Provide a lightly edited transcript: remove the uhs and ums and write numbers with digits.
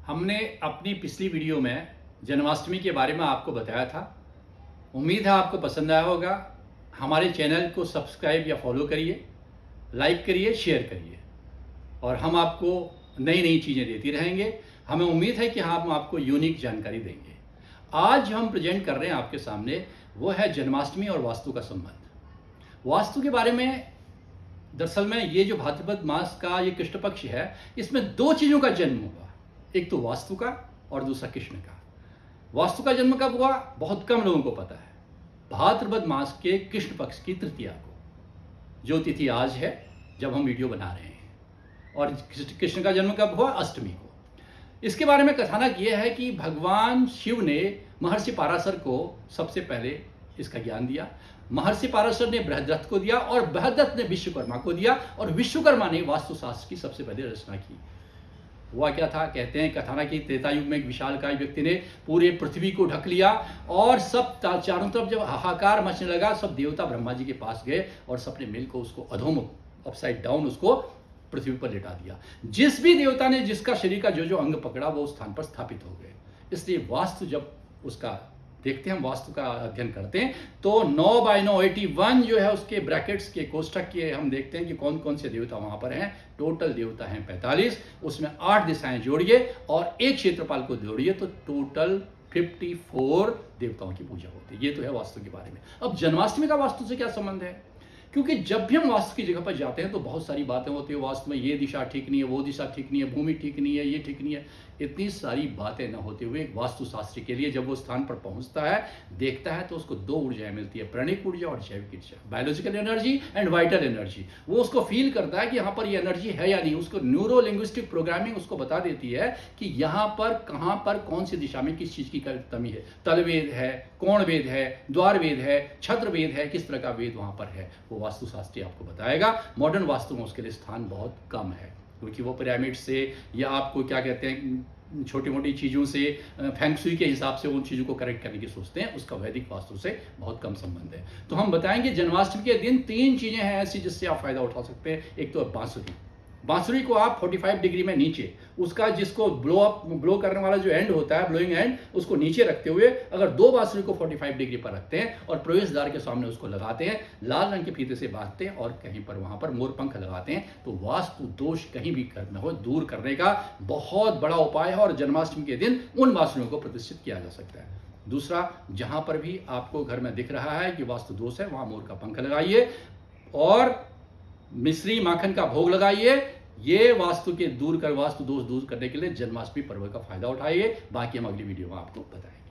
हमने अपनी पिछली वीडियो में जन्माष्टमी के बारे में आपको बताया था। उम्मीद है आपको पसंद आया होगा। हमारे चैनल को सब्सक्राइब या फॉलो करिए, लाइक करिए, शेयर करिए और हम आपको नई नई चीज़ें देती रहेंगे। हमें उम्मीद है कि हम आपको यूनिक जानकारी देंगे। आज हम प्रेजेंट कर रहे हैं आपके सामने, वो है जन्माष्टमी और वास्तु का संबंध। वास्तु के बारे में दरअसल में ये जो भाद्रपद मास का ये कृष्ण पक्ष है, इसमें दो चीज़ों का जन्म हुआ, एक तो वास्तु का और दूसरा कृष्ण का। वास्तु का जन्म कब हुआ बहुत कम लोगों को पता है। भाद्रपद मास के कृष्ण पक्ष की तृतीया को, जो तिथि आज है जब हम वीडियो बना रहे हैं, और कृष्ण का जन्म कब हुआ अष्टमी को। इसके बारे में कथानक यह है कि भगवान शिव ने महर्षि पाराशर को सबसे पहले इसका ज्ञान दिया। महर्षि पाराशर ने बृहद्रथ को दिया और बृहद्रथ ने विश्वकर्मा को दिया, और विश्वकर्मा ने वास्तुशास्त्र की सबसे पहले रचना की। हुआ क्या था, कहते हैं कथानक कि त्रेता युग में एक विशालकाय व्यक्ति ने पूरे पृथ्वी को ढक लिया और सब चारों तरफ जब हाहाकार मचने लगा, सब देवता ब्रह्मा जी के पास गए और सबने मिलकर उसको अधोमुख अपसाइड डाउन उसको पृथ्वी पर लेटा दिया। जिस भी देवता ने जिसका शरीर का जो जो अंग पकड़ा वो उस स्थान पर स्थापित हो गए। इसलिए वास्तु जब उसका देखते हैं, हम वास्तु का अध्ययन करते हैं तो 9 बाय 9 81 जो है उसके ब्रैकेट्स के कोष्ठक के हम देखते हैं कि कौन कौन से देवता वहां पर हैं। टोटल देवता हैं 45, उसमें 8 दिशाएं जोड़िए और एक क्षेत्रपाल को जोड़िए तो टोटल 54 देवताओं की पूजा होती है। ये तो है वास्तु के बारे में। अब जन्माष्टमी का वास्तु से क्या संबंध है? क्योंकि जब भी हम वास्तु की जगह पर जाते हैं तो बहुत सारी बातें होती है। वास्तु में ये दिशा ठीक नहीं है, वो दिशा ठीक नहीं है, भूमि ठीक नहीं है, ये ठीक नहीं है। इतनी सारी बातें न होते हुए एक वास्तुशास्त्री के लिए जब वो स्थान पर पहुंचता है, देखता है तो उसको दो ऊर्जाएं मिलती है, प्राणिक ऊर्जा और जैविक ऊर्जा, biological energy and vital energy. वो उसको फील करता है कि यहाँ पर ये एनर्जी है या नहीं। उसको न्यूरो लिंग्विस्टिक प्रोग्रामिंग उसको बता देती है कि यहाँ पर कहाँ पर कौन सी दिशा में किस चीज़ की कमी है। तलवेद है, कोण वेद है, द्वार वेद है, छत्र वेद है, किस तरह का वेद वहाँ पर है वो वास्तुशास्त्री आपको बताएगा। मॉडर्न वास्तु में उसके लिए स्थान बहुत कम है, क्योंकि वो पिरामिड से या आपको क्या कहते हैं छोटी मोटी चीज़ों से फेंगशुई के हिसाब से उन चीज़ों को करेक्ट करने की सोचते हैं। उसका वैदिक वास्तु से बहुत कम संबंध है। तो हम बताएंगे जन्माष्टमी के दिन 3 चीज़ें हैं ऐसी जिससे आप फायदा उठा सकते हैं। एक तो बांसुरी। बांसुरी को आप 45 डिग्री में नीचे, उसका जिसको ब्लो करने वाला जो एंड होता है, ब्लोइंग एंड, उसको नीचे रखते हुए अगर 2 बांसुरी को 45 डिग्री पर रखते हैं और प्रवेश द्वार के सामने उसको लगाते हैं, लाल रंग के फीते से बांधते हैं और कहीं पर वहां पर मोर पंख लगाते हैं, तो वास्तु दोष कहीं भी न हो दूर करने का बहुत बड़ा उपाय है। और जन्माष्टमी के दिन उन बांसुरियों को प्रतिष्ठित किया जा सकता है। दूसरा, जहां पर भी आपको घर में दिख रहा है कि वास्तु दोष है, वहां मोर का पंख लगाइए और मिश्री माखन का भोग लगाइए। ये वास्तु दोष दूर करने के लिए जन्माष्टमी पर्व का फायदा उठाइए। बाकी हम अगली वीडियो में आपको बताएंगे।